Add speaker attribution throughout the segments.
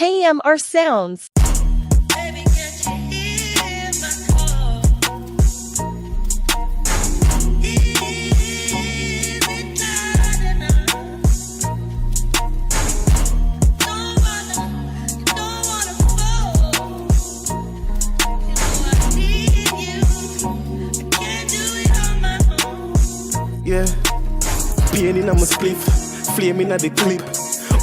Speaker 1: KMRSounds.
Speaker 2: Yeah, pain in my spliff, flame in the clip.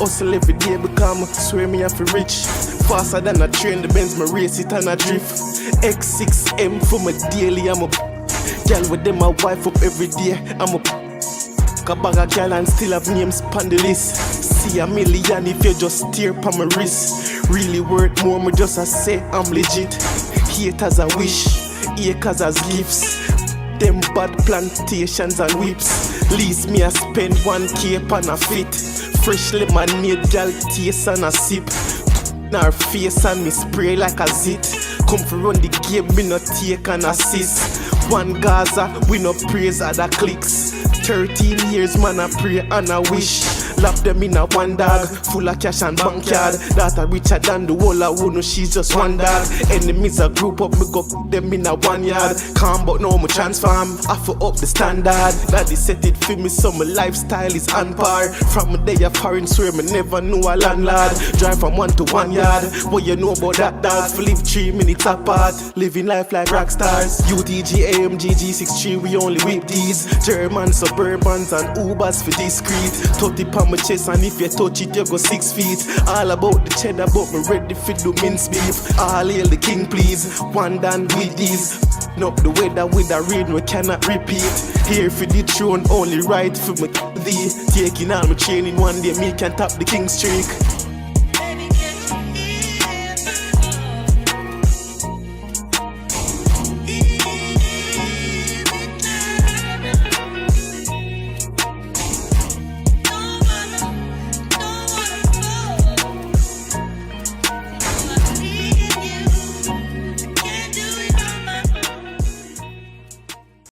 Speaker 2: Hustle every day become, swear me have to rich. Faster than a train, the Benz my race it and a drift. X6M for my daily, I'm a girl with them, my wife up every day, I'm a bag of girl and still have names on the list. See a million if you just stare on my wrist. Really worth more, me just a say I'm legit. Haters a wish, acres as gifts. Them bad plantations and whips. Lease me a spend 1K on a fit. Fresh lemonade, gal taste and a sip. Nar face and me spray like a zit. Come for run the game, me no take an assist. One Gaza, we no praise other clicks. 13 years man I pray and I wish. Lap them in a one dog, full of cash and backyard. That a richer than the whole of one, she's just one dog. Enemies a group up, me go them in a 1 yard. Calm but now me transform, I for up the standard. Daddy set it for me so my lifestyle is on par. From a day of foreign swear me never knew a landlord. Drive from 1 to 1 yard, what you know about that dog? For live 3 minutes apart, living life like rock stars. UTG, AMG, G63, we only whip these. German, Suburbans and Ubers for discreet. 30 pound my chest and if you touch it you go 6 feet. All about the cheddar but me ready for do mince beef. All hail the king please, one done with these. Knock the weather with a rain we cannot repeat. Here for the throne only right for me thee. Taking all my chain in one day me can tap the king streak.